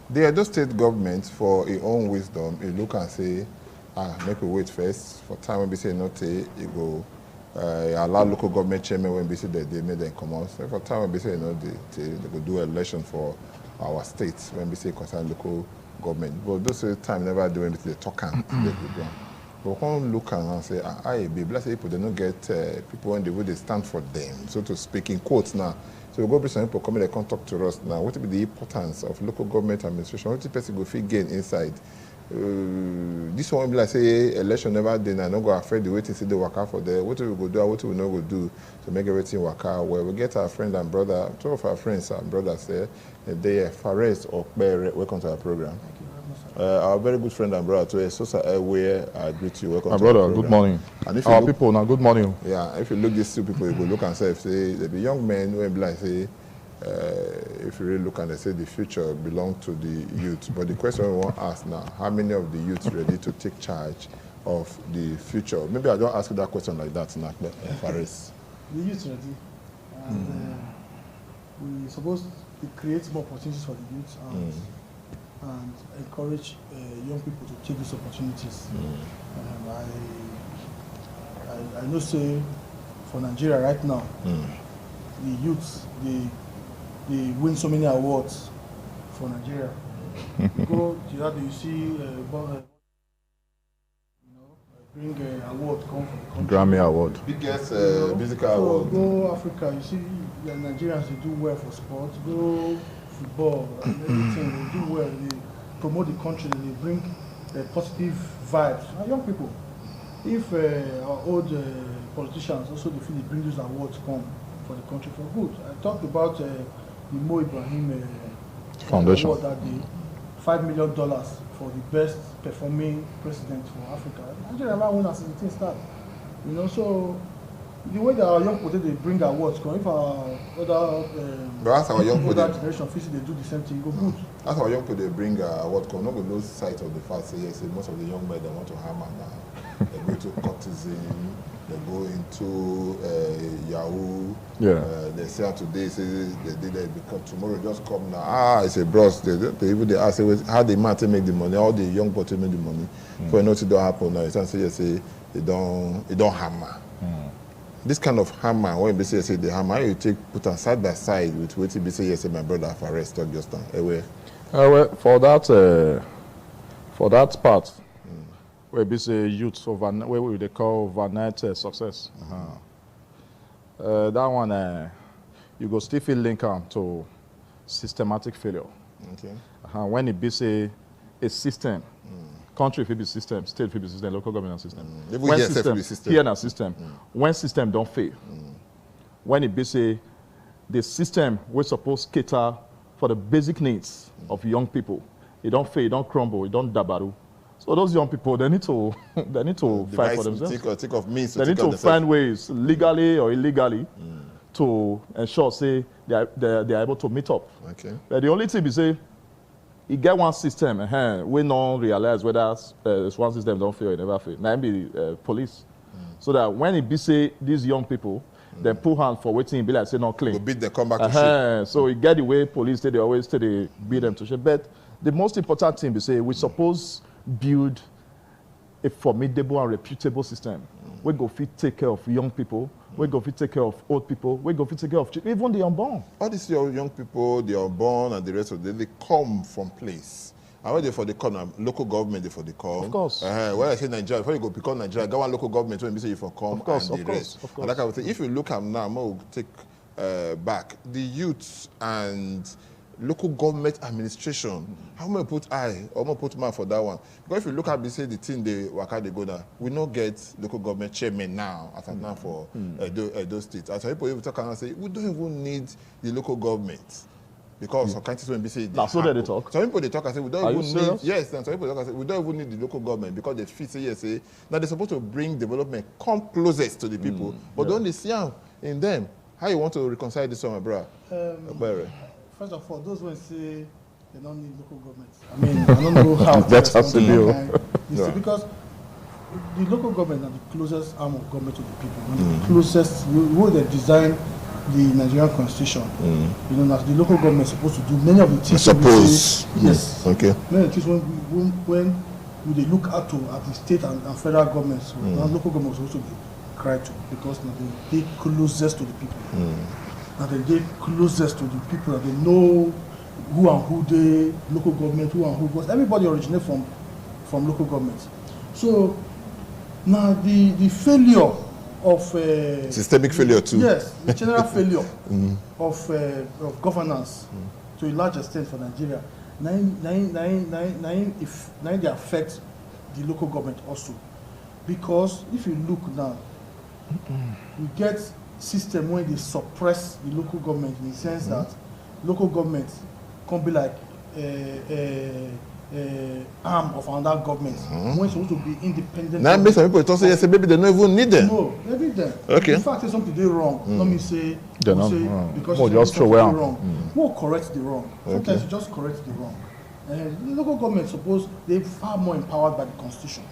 The Edo State government, for its own wisdom, it look and say, make we wait first. For time when we say not it go allow local government chairman when we say that they made them come out. So for time when we say they go do election for our states when we say concern local government. But those time never do anything they talk and they go down. But we can't look and say, be blessed people, they don't get people when they stand for them, so to speak, in quotes now. So we go bring some people come in, they come talk to us now. What will be the importance of local government administration? What the person go fit gain inside? This one be like say election never did and not go afraid the way to see the work out for there. What we go do and what we not go do to make everything work out well. We get our friend and brother, two of our friends and brothers there, they are Fares or Bere. Welcome to our program. Thank you very much, sir. Our very good friend and brother to Sosa Airway, I greet you. Welcome my to brother, our program. good morning. And if Our you look, people now, good morning. yeah, if you look these two people, you go look and say, if they be young men who be like say, if you really look and they say the future belongs to the youth. But the question we want to ask now, how many of the youth ready to take charge of the future? Maybe I don't ask you that question like that now, Faris. The youth ready. And we supposed to create more opportunities for the youth and encourage young people to take these opportunities. I know say for Nigeria right now, the youth, they win so many awards for Nigeria. You go to that, you see, bring an award come from the country. Grammy Award. Biggest musical So award. go Africa, you see the Nigerians, they do well for sports. Go football and everything, they do well. They promote the country, they bring positive vibes. Now, young people, if our old politicians also they feel they bring those awards come for the country for good. I talked about the Mo Ibrahim Foundation. award that day, $5 million for the best performing president for Africa. Nigeria never won as the thing start. You know, so the way that our young people they bring awards come, if our other But that's our young people. older generation feel they do the same thing, go good. That's how young people they bring award come. Not go lose sight of the fact say yes, most of the young men they want to hammer now. They go into courtesan, they go into Yahoo. Yeah. They say today say they did it because tomorrow just come now. It's a bros. They even they ask how the man to make the money, how the young people to make the money. For nothing don't happen now. It's say yes, say it don't hammer. This kind of hammer, when you say the hammer, you take put am side by side with what you say yes, my brother Fares talk just now. Anyway. Well, for that part, where we say youth overnight, where we they call overnight success. That one, you go still feel link am to systematic failure. Okay. When it be say a system, country if it be system, state if it be system, local government system. Even When here, self be system. here na system. When system don't fail, when it be say the system we suppose cater for the basic needs of young people, it don't fail, it don't crumble, it don't dabaru. So those young people, they need to fight for themselves. Think of means to They need think of to themselves. find ways, legally or illegally, to ensure say they are able to meet up. Okay. But the only thing is say, you get one system, we don't realize whether one system don't fail or never fail. Now be police, so that when it be say these young people, they put hand for waiting, be like say not clean. Go beat them, come back to shit. So you get the way police they always say they beat them to shit. But the most important thing be say we suppose build a formidable and reputable system. We go fit take care of young people. We go fit take care of old people. We go fit take care of children, even the unborn. All these young people, the unborn and the rest of them, they come from place. And when they for the come, local government they for the come. Of course. When I say Nigeria, before you go become Nigeria, go one local government when you say you for come Of course, and of the course, rest. of course. And that kind of thing. If you look at now, I'm going to take back the youth and local government administration. How am I put eye or am I put man for that one? Because if you look at the thing they waka they go now, we not get local government chairman now as of now for those states. And some people even talk and say we don't even need the local government. Because some countries when they say That's what they talk. Some people they talk and say we don't Are you even need serious? yes, and some people talk and say we don't even need the local government because they feel say yes, say now they're supposed to bring development come closest to the people, but don't they see them in them. How you want to reconcile this one, my brother? First of all, those who say they don't need local government, I mean, I don't know how to That's respond to absolutely that kind. You see, because the local government are the closest arm of government to the people, and the closest, who they design the Nigerian constitution, you know, that the local government is supposed to do many of the things. Suppose. Yes. Okay. Many of the things when they look at the state and federal governments, now local governments also be cried to, because now they closest to the people. And they closest to the people, and they know who and who they local government, who and who, because everybody originates from local governments. So now the failure of systemic failure too. Yes, the general failure of governance to a large extent for Nigeria. Now they affect the local government also, because if you look now, we get system where they suppress the local government in the sense that local government can be like arm of another government when it's supposed to be independent. Now, some people talk say yes, maybe they don't even need them. No, they need them. Okay. In fact, if something they wrong, let me say, They're not say wrong. because More just throw something wrong. More correct the wrong. Sometimes you just correct the wrong. The local government, suppose they're far more empowered by the constitution.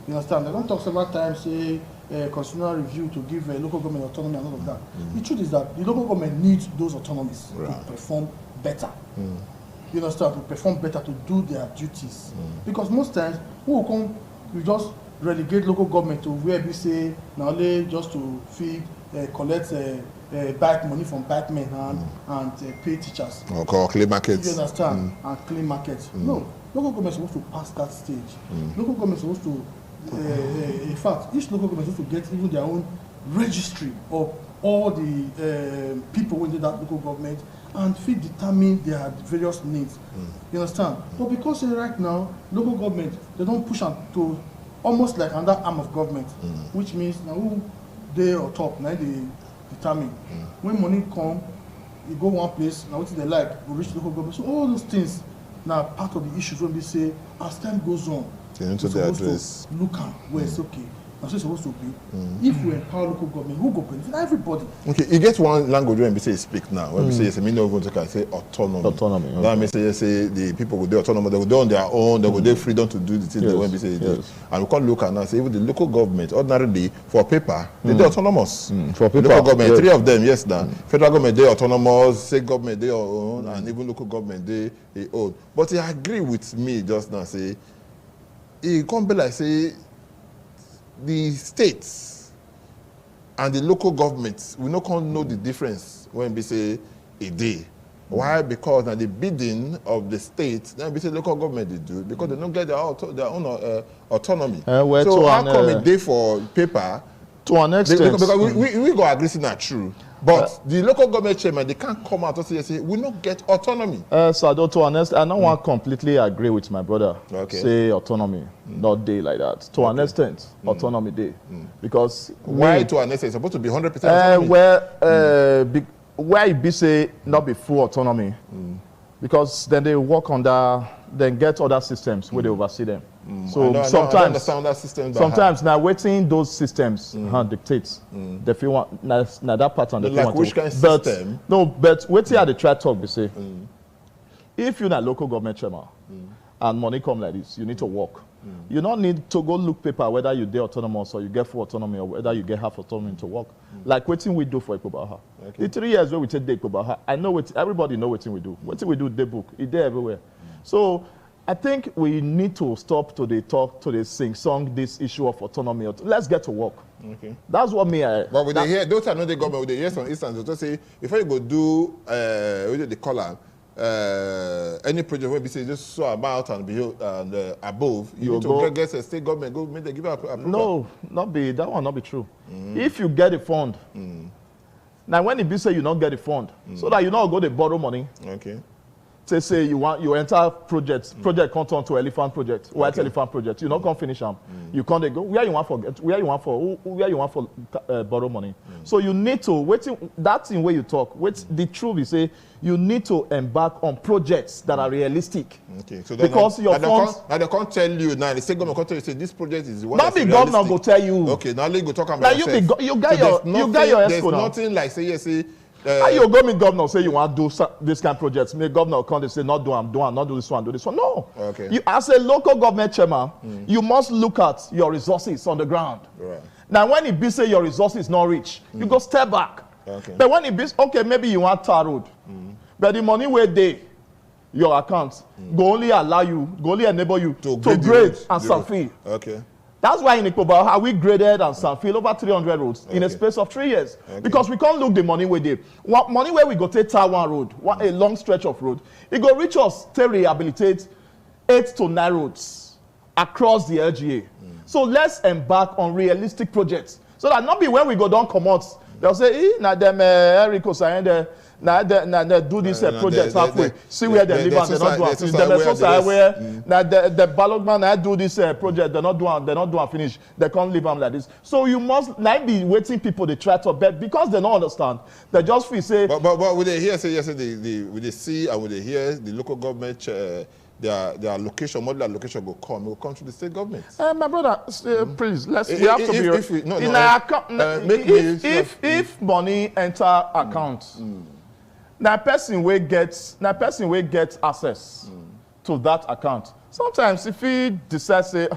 You understand? They don't talk several times, say, constitutional review to give local government autonomy and all of that. The truth is that the local government needs those autonomies to perform better. You understand? To perform better, to do their duties. Because most times, we just relegate local government to where we say, now only just to feed, collect back money from backmen and pay teachers. Or clean markets. You understand? And clean markets. No, local government is supposed to pass that stage. Local government is supposed to, in fact, each local government is supposed to get even their own registry of all the people within that local government, and fit determine their various needs. You understand? But because right now, local government, they don't push them to almost like another arm of government, which means now who they on top, now they determine. When money come, you go one place, now what they like, we reach local government. So all those things now part of the issues when we say, as time goes on, They need to we're supposed address. to look at where it's okay. That's what it's supposed to be. If we empower local government, who go benefit? Everybody. Okay, you get one language when we say speak now. When we say yes, I mean no even can say autonomy. Autonomy. That means say the people will do autonomy, they will do on their own, they will do freedom to do the things they when we say do. And we can't look at now say even the local government, ordinarily for paper, they do autonomous. For paper, local government, yes. 3 of them, yes now. Federal government they autonomous, state government they own, and even local government they own. But he agree with me just now, say it can't be like say the states and the local governments, we no can know the difference when we say a day. Why? Because now the bidding of the states, then we say local government they do, because they don't get their own autonomy. Well, so how come a day for paper? To an extent. Because we go agree it's not true. But the local government chairman, they can't come out and say we don't get autonomy. So to honest, I don't want to completely agree with my brother. Okay. Say autonomy, not day like that. To an extent, autonomy day. Because Why to an extent? It's supposed to be 100% autonomy. Where it be say not be full autonomy, because then they work under, then get other systems where they oversee them. So I sometimes, understand that system. sometimes now waiting those systems dictates. They feel want now that pattern. They feel Like want which to, kind of but, system? No, but waiting at the try talk. They say, if you're not local government chairman and money come like this, you need to work. You don't need to go look paper whether you get autonomous or you get full autonomy or whether you get half autonomy to work. Like what we do for Ekobaha. Okay. The 3 years where we take the Ekobaha, I know what everybody know what we do. What we do, the book, it's there everywhere. So I think we need to stop to the talk, to the sing song, this issue of autonomy. Let's get to work. Okay. That's what me. But with the hear, those are not the government. With the hear some instances, they say before you go do what do they call it? Any project where we say just so about and above, you need to get a state government go make they give up approval. No, not be that one. Not be true. If you get a fund, now when it be say you not get a fund, so that you not go to borrow money. Okay. Say you want you enter project come turn to elephant project, white elephant project. You not come finish them. You can't go where you want for borrow money. So you need to waiting that's in way you talk. Wait, the truth is say you need to embark on projects that are realistic. Okay. So because your funds now they can't tell you now. The state government can't tell you say this project is what. Not the governor go tell you. Okay. Now you go talk about Now yourself. you got your There's ESCO now. nothing like say yes say. How you go meet governor say you want to do this kind of projects? May governor come and say not do not do this one, do this one. No. Okay. You as a local government chairman, you must look at your resources on the ground. Right. Now when it be say your resources not rich, you go step back. Okay. But when it be, okay, maybe you want tar road. But the money where they, your account, go only allow you, go only enable you to grade grade the and road. Sanfil. Okay. That's why in Ikpoba, how we graded and Sanfil over 300 roads in a space of 3 years. Because we can't look the money where they. Money where we go take tar one road, a long stretch of road, it go reach us to rehabilitate 8 to 9 roads across the LGA. So let's embark on realistic projects. So that not be when we go down come out, they'll say, now them Eric Osayende, now they do this project halfway. See where they live and they not do it. Them where now the ballot man I do this project, they're not doing finish. They can't leave them like this. So you must not be waiting people they try to bet because they don't understand. They just feel say. But would they hear say yesterday would they see and would they hear the local government their allocation, model allocation will come to the state government. My brother, please, we have to be if money enter account, now person will get access to that account. Sometimes if he decides say,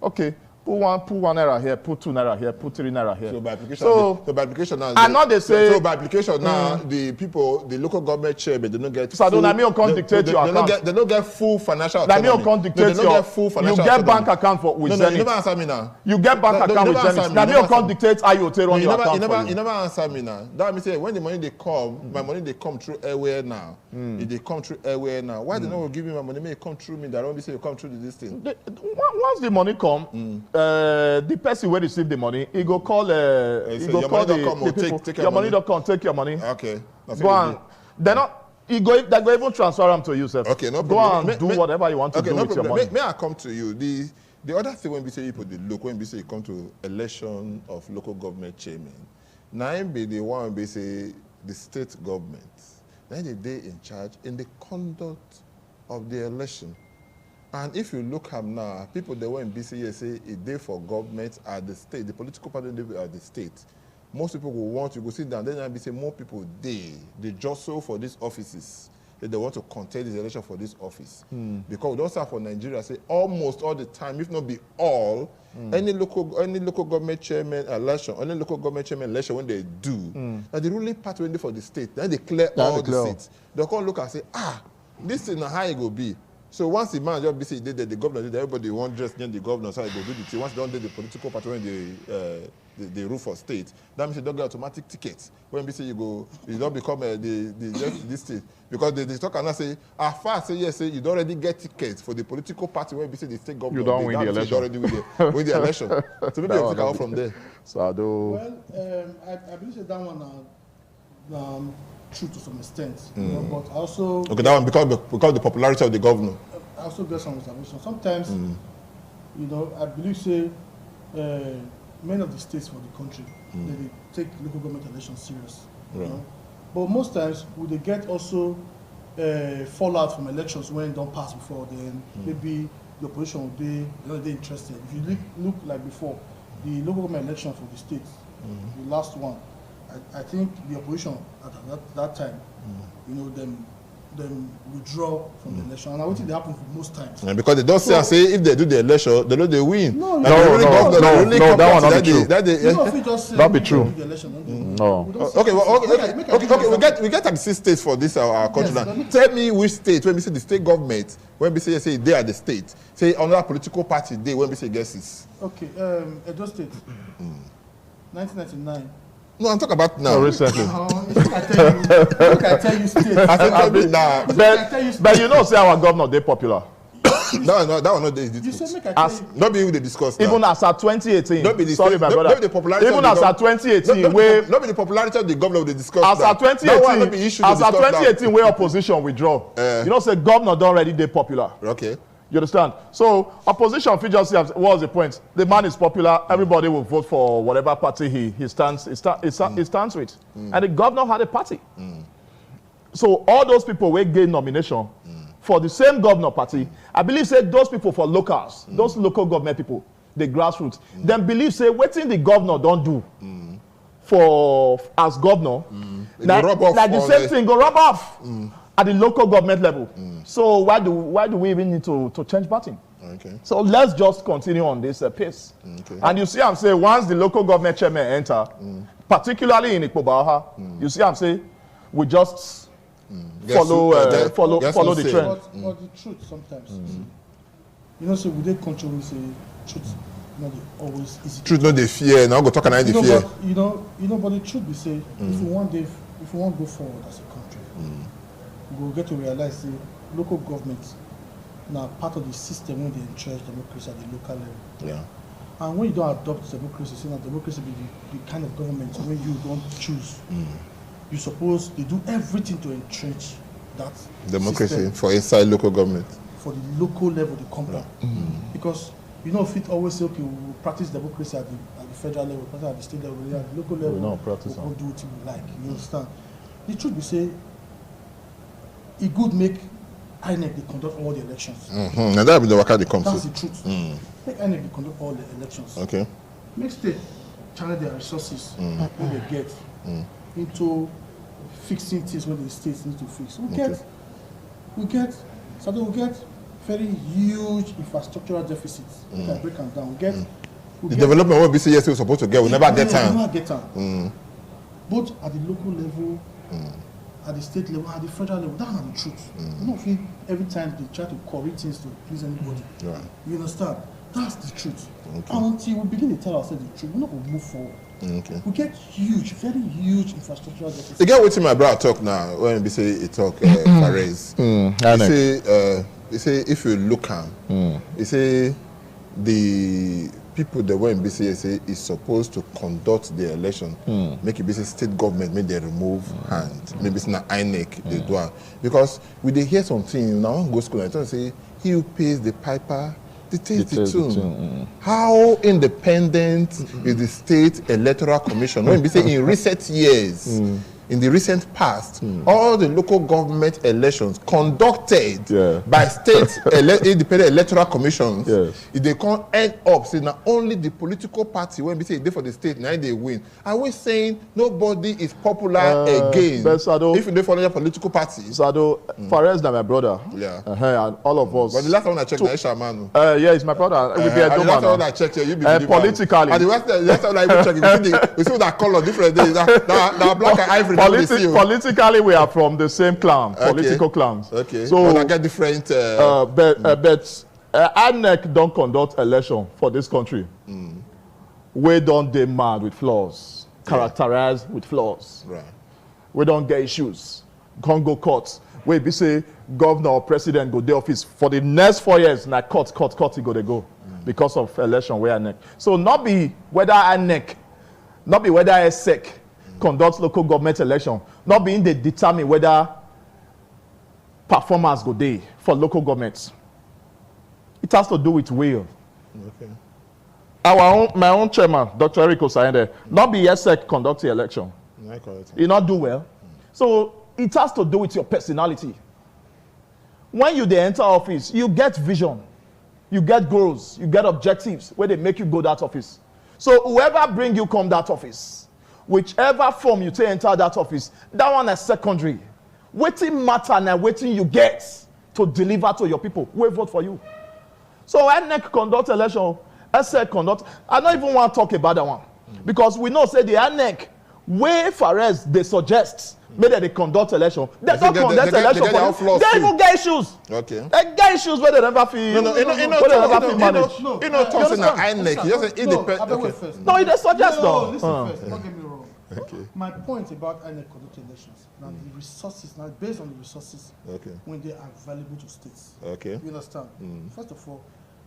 okay, put one naira here, put 2 naira here, put 3 naira here. So by application, now, and not they say. So by application now, the people, the local government chairman, they don't get. So don't me can't dictate your account. They don't get full financial autonomy. They can't dictate your. You get bank account with Zenith. You never answer me now. You get bank account with Zenith. Now can't dictate how you take on your account for you. You never answer me now. That means say when the money they come, my money they come through airware now. If they come through airware now, why they not give me my money? May it come through me. That don't be say you come through this thing. Once the money come. The person will receive the money, he go call the people. Your money don't come, take your money. Okay. Go on. They go even transfer them to you, sir. Okay, no problem. Go and do whatever you want to do with your money. May I come to you? The other thing when we say people they look, when we say you come to election of local government chairman, now be the one we say the state government. Then they in charge in the conduct of the election. And if you look at now, people that were in BCA say a day for government at the state, the political party at the state. Most people will want to go sit down. Then I say more people they jostle for these offices. They want to contest this election for this office. Because we don't start for Nigeria, say almost all the time, if not be all, any local government chairman election, any local government chairman election when they do, now the ruling party when they for the state, then they clear all the seats. They'll come look and say, this is how it will be. So once the man just basically did that, the governor did that, everybody won't dress near the governor, so they go do the thing. Once they don't do the political party when they rule for state, that means you don't get automatic tickets. When we say you don't become this state. Because they talk and say, far say yes, say you don't already get tickets for the political party when we say the state governor. You don't win the election. You already win the election. So maybe you take out from there. So I do. Well, I believe that one true to some extent, you know, but also okay, that one because the popularity of the governor. I also get some observations. Sometimes, you know, I believe say many of the states for the country they take local government elections serious. You know? But most times we get also fallout from elections when don't pass before. Then maybe the opposition will be interested. If you look like before the local government election for the states, the last one. I think the opposition at that time, you know, them withdraw from the election, and I think they happen for most times. And because they don't say if they do the election, they know they win. No, that one not be true. That be true. No. Okay. We get 36 states for this our country now. Tell me which state when we say the state government, when we say they are the state, say another political party they when we say guesses. Okay, Edo State, 1999. No, I'm talking about now. Recently. I tell you state. But you know, say our governor, they're popular. No, that one not the You said make I tell you. Not be they discuss now. Even as at 2018. Not be the sorry, my brother. Not be the popularity even as at 2018, not be the popularity of the governor they discuss. As at 2018, as at 2018, where opposition withdraw. You know, say governor don't already they popular. Okay. You understand? So opposition features say, what's the point? The man is popular. Everybody will vote for whatever party he stands with. And the governor had a party. So all those people will gain nomination for the same governor party. I believe say those people for locals, those local government people, the grassroots, then believe say waiting the governor don't do for as governor. Like the same thing go rub off. At the local government level. So why do we even need to change button? Okay. So let's just continue on this pace. Okay. And you see I'm saying once the local government chairman enter, particularly in Ikpobaha. You see, I'm saying we just follow the trend. But the truth sometimes, you know, so with that country, we say truth, not always easy. Truth, no, they fear. Now go talk and I they fear. But, you know, but the truth we say, if we want to go forward as a country, we will get to realize the local government now part of the system when they entrench democracy at the local level. Yeah. And when you don't adopt democracy, say that democracy be the kind of government when you don't choose, you suppose they do everything to entrench that Democracy system for inside local government. for the local level, the company. Because you know, if it always say, okay, we will practice democracy at the federal level, practice at the state level, at the local level, don't practice we'll do what we like. You understand? The truth be say, it could make INEC they conduct all the elections. And that will be the work they come That's to. the truth. Make INEC they conduct all the elections. Okay. Make state channel their resources when they get into fixing things when the states need to fix. We get very huge infrastructural deficits. We can break them down. The development what BCS was supposed to get, we never get time. Never get time. Both at the local level, at the state level, at the federal level. That's not the truth. You don't feel every time they try to correct things to please anybody. Right. You understand? That's the truth. And until we begin to tell ourselves the truth, we're not going to move forward. Okay. We get huge, very huge infrastructural deficits. You get what my brother talk now when we say he talk Perez. He say if you look at he say the people that were in BCSA is supposed to conduct the election, make it BCSA state government, make they remove hand. Maybe it's not INEC they do it. Because we they hear something now go school and say he who pays the piper dictates the tune. How independent is the state electoral commission? When we say in recent years, in the recent past, all the local government elections conducted by state independent electoral commissions, if they can't end up saying not only the political party when we say they for the state, now they win. Are we saying nobody is popular again Sado, if they follow your political party? Sado, Perez na my brother. And all of us. But the last time I checked, na Shaman. Yeah, it's my brother. We be a the last time I checked, you be politically. And the last time I even checked, we see that color different days. That black and ivory. Politically, we are from the same clan, political clans. Okay. So I get different. but INEC don't conduct election for this country. We don't demand with flaws, characterized with flaws. Right. We don't get issues. Can't go court. We be say governor or president go to office for the next 4 years. Now court, he go they go because of election where INEC. So not be whether INEC, not be whether ESSEC conduct local government election, not being they determine whether performance go day for local governments. It has to do with will. Okay. My own chairman, Dr. Eric Osayende, not be ESSEC conduct the election. He not do well. So it has to do with your personality. When you enter office, you get vision, you get goals, you get objectives where they make you go that office. So whoever bring you come that office, whichever form you take enter that office, that one is secondary. Waiting matter and waiting you get to deliver to your people. We vote for you. So INEC conduct election, ESSEC conduct. I don't even want to talk about that one. Because we know say the INEC, way Perez they suggest, maybe they conduct election. They don't conduct election for they even get issues. Okay. They get issues where they never feel manage. You know, talking about INEC, you just independent. No, they suggest no, though. listen first, don't get me wrong. Okay. My point about INEC conduct elections, now the resources, now based on the resources, when they are available to states. Okay. You understand? First of all,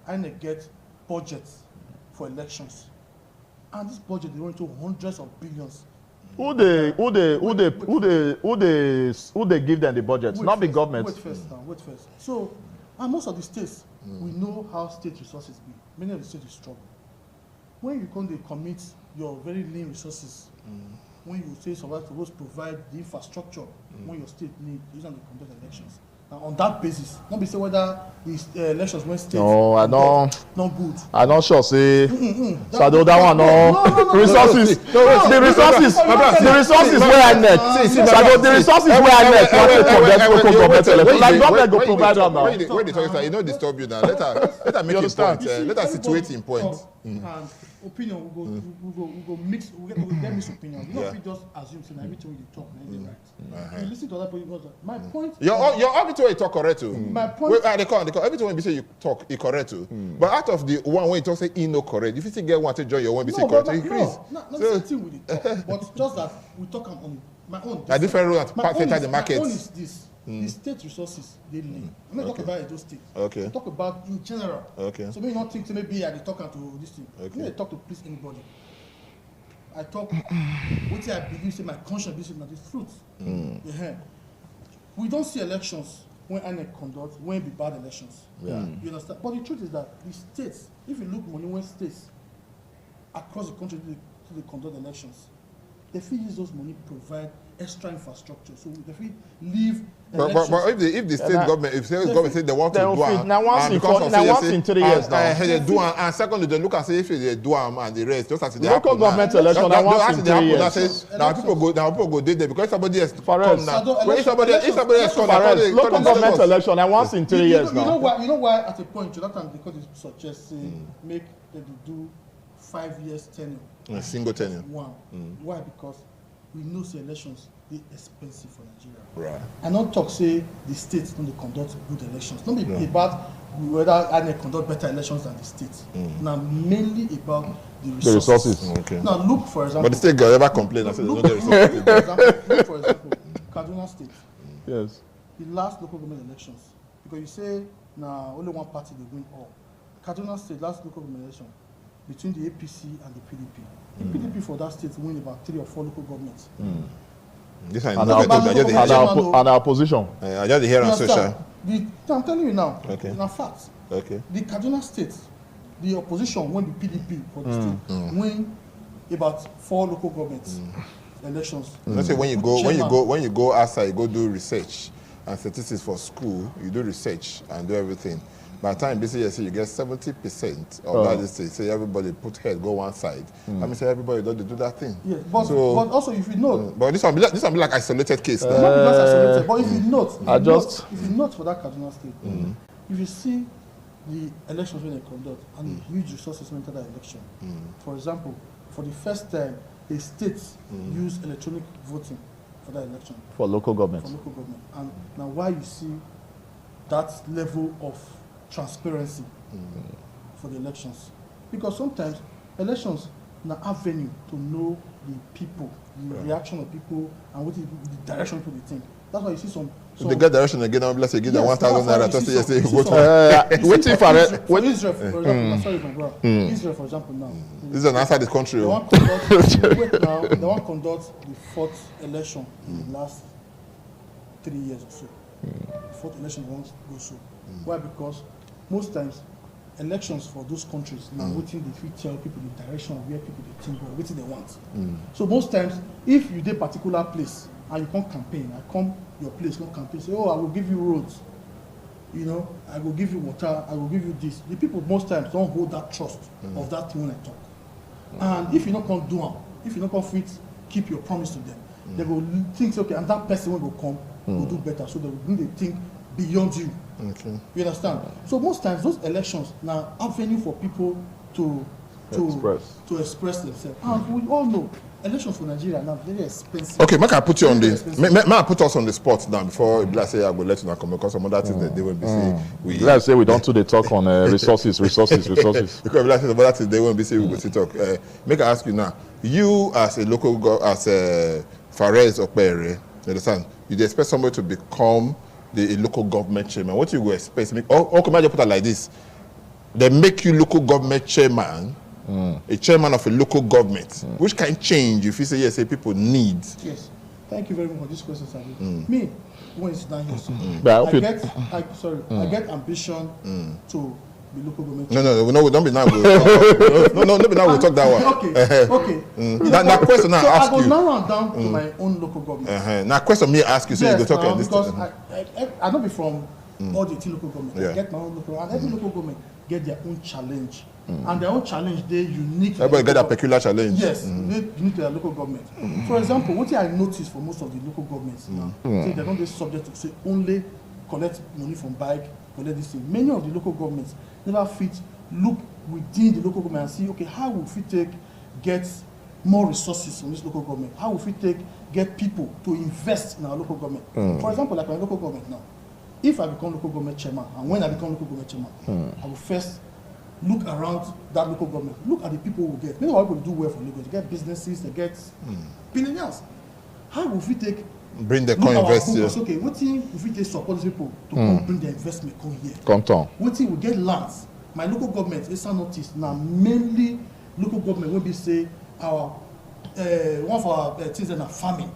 INEC get budgets for elections. And this budget, they run into hundreds of billions. Who they give them the budget? Not the government. Wait first. So, and most of the states, we know how state resources be. Many of the states struggle. When you come to commit your very lean resources, when you say supposed to provide the infrastructure when your state need, use them to conduct elections. Now on that basis, not be say whether the elections when states I don't. not good. I'm not sure. Say, Sado, that one no. Resources. The resources where I net. Sado, the resources where I net. Local government elections. Like government go provide them now. When they talk, you know, disturb you now. Let her make a point. Let her situate in point. And opinion we go mix, we get mixed opinion. You know, if we just assume saying everything we talk, is right. You listen to other people. My point. Your everything you talk correct too. My point. They call everything when you say you talk, it correct too. But out of the one when you talk say he no correct, if you still get one to join your one, be say correct, increase. No, the thing with the talk, but just that we talk on my own. A different rule at the market. My own is this. The state resources they need. I'm not talking about Edo State. Okay. I talk about in general. Okay. So maybe not think maybe I talking to this thing. Okay. I talk to please anybody. I talk what I believe, say my conscience this is not the truth. Yeah. We don't see elections when INEC conduct when it be bad elections. Yeah. You understand? But the truth is that the states, if you look money when states across the country to conduct elections, they feel use those money provide extra infrastructure. So they feel leave. But if the state government, if state government say they want to do it, now once in 3 years now, they do and secondly they look and say if they do and the rest, just as they local government election now once in 3 years. Now people go there because somebody else come now. If somebody else come, local government election now once in 3 years now. You know why at a point Jonathan because it suggests make them do 5 years tenure. A single tenure. One. Why? Because we know say elections dey expensive for Nigeria. Right. I not talk say the states don't dey conduct good elections. Don't be about whether INEC conduct better elections than the states. Now mainly about the resources. Okay. Now look for example. But the state never complain and say they don't get resources. Look for example, Kaduna State. Yes. The last local government elections, because you say now only one party they win all. Kaduna State last local government election between the APC and the PDP. The PDP for that state win about 3 or 4 local governments. This And our opposition. I just hear on social. I'm telling you now. Okay. In fact, Okay. the Kaduna State, the opposition won the PDP for the state, win about 4 local governments elections. Let's say when you go outside, you go do research and statistics for school, you do research and do everything. By the time basically you get 70% of that state. Say everybody put head go one side. I mean say everybody don't do that thing. Yes, but also if you note, but this one be like isolated case. not because isolated, but if you note, I if you note for that Kaduna State, if you see the elections when they conduct and the huge resources went into that election. For example, for the first time, the states use electronic voting for that election. For local government. And now why you see that level of transparency for the elections? Because sometimes elections are an avenue to know the people, the reaction of people, and what is the direction people they think. That's why you see some they get direction again, let's say give them 1,000 naira to say you vote. Waiting for it. For Israel, for example, sorry, my brother. Israel, for example, now. This is an outside the country. They want to conduct the 4th election in the last 3 years or so. The 4th election won't go so. Why? Because most times elections for those countries now waiting they fit tell people the direction of where people they think or waiting they want. So most times if you dey particular place and you come campaign, I come your place, come campaign, say, oh, I will give you roads, you know, I will give you water, I will give you this. The people most times don't hold that trust of that thing when I talk. And if you not come do them, if you not come fit keep your promise to them, they will think, okay, and that person will come will do better. So they will bring the thing beyond you. Okay. You understand? So most times those elections now avenue for people to express themselves. And we all know elections for Nigeria are now very expensive. Okay, make I put you on this. May I put us on the spot now before let's say I will let you know come because some other things that they will be saying. Let's say we don't do the talk on resources. Because let's say some other things they won't be saying we go to talk. Make I ask you now. You as a local as a Fares Okpere, you understand? You expect somebody to become a local government chairman. What you will expect? Come I just put it like this. They make you local government chairman, a chairman of a local government. Which can change if you say yes, say people need. Yes. Thank you very much for this question, sir. Me, when it's down here, I get ambition to be local government chairman. No, don't be now. No, be now. We'll talk that one. Okay. That question now ask you. I go narrow down to my own local government. Now question me ask you, so you go talk about this. Because I don't be from all the 18 local government. I get my own local, and every local government get their own challenge. And their own challenge, they unique. Everybody get a peculiar challenge. Yes, they unique to their local government. For example, what I notice for most of the local governments now, say they don't be subject to say only collect money from bike, collect this thing. Many of the local governments never fit look within the local government and see, okay, how will we take get more resources from this local government? How will we take get people to invest in our local government? For example, like my local government now, if I become local government chairman, and when I become local government chairman, I will first look around that local government, look at the people we get. Many of our people do well for Lagos. They get businesses, they get billionaires. How will we take bring the co-invest here? Okay, what thing if we take support these people to come bring their investment come here? Come down. What thing we get lands? My local government, Eastern Northeast, now mainly local government will be say our one of our things in our farming.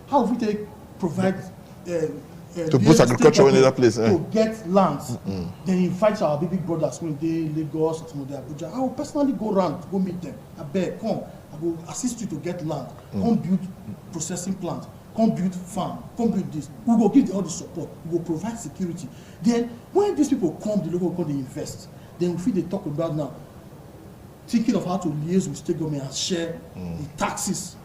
How will we take provide to boost agriculture in other place to get lands? Then invite our big brothers when they Lagos or some of the Abuja. I will personally go around to go meet them. I beg, come. I will assist you to get land. Come build processing plant. Come build farm. Come build this. We will give all the support. We will provide security. Then when these people come, the local government they invest. Then we feel they talk about now thinking of how to liaise with state government and share the taxes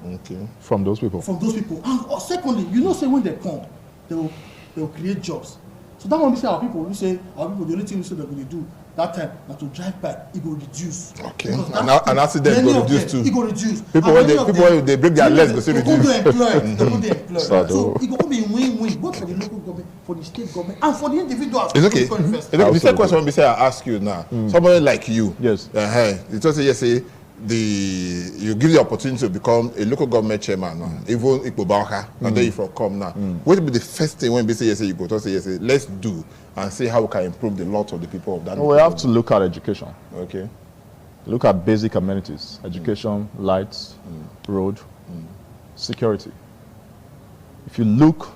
from those people. And secondly, you know, say when they come, they will create jobs. So that one we say our people, the only thing we say that we do that time now to drive by, it will reduce. Okay. And accident will reduce too. It will reduce. People when they break their legs, they say reduce. They will be employed. So it will be win-win, both for the local government, for the state government, and for the individuals. It's okay. The second question I ask you now, somebody like you, yes, you just say yes, you give the opportunity to become a local government chairman, even Ikbobauka, and then if you come now, what will be the first thing when we say yes, you go to say yes, let's do and see how we can improve the lot of the people of that? We have to look at education. Okay. Look at basic amenities, education, lights, road, security. If you look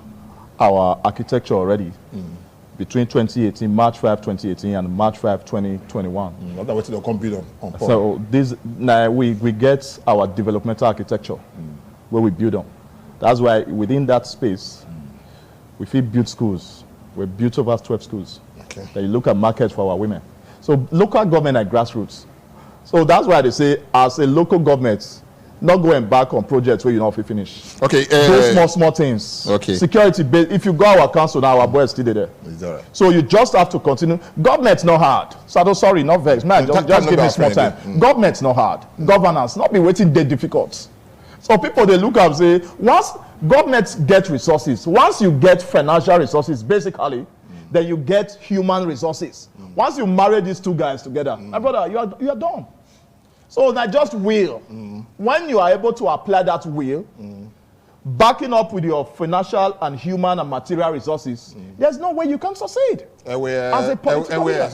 our architecture already, between 2018, March 5, 2018 and March 5, 2021. That's what they'll come build on. So this, now we get our developmental architecture where we build on. That's why within that space, we build schools. We built over 12 schools. Okay. Then you look at markets for our women. So local government and grassroots. So that's why they say, as a local government, not going back on projects where you not finish. Okay. Those small things. Okay. Security, if you go our council now, our boys still there. It's all right. So you just have to continue. Government's not hard. So sorry, not vex. Man, just give me small time. Government's not hard. Governance, not be waiting day difficult. So people, they look up and say, once governments get resources, once you get financial resources, basically, then you get human resources. Once you marry these two guys together, my brother, you are done. So that just will. When you are able to apply that will, backing up with your financial and human and material resources, there's no way you can succeed. As a political leader.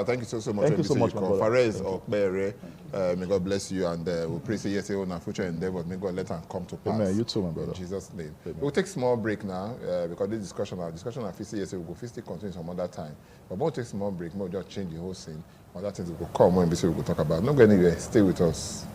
Thank you so much. Thank you so much, my brother. Fares Okpere, may God bless you, and we pray say yes, on our future endeavors. May God let them come to pass. Amen. You too, my brother. In Jesus' name. Amen. We'll take a small break now because this discussion on FISI yes, we'll go still continue some other time. But we'll take a small break. We'll just change the whole scene. Other things will come when we will talk about. Not going anywhere. Stay with us.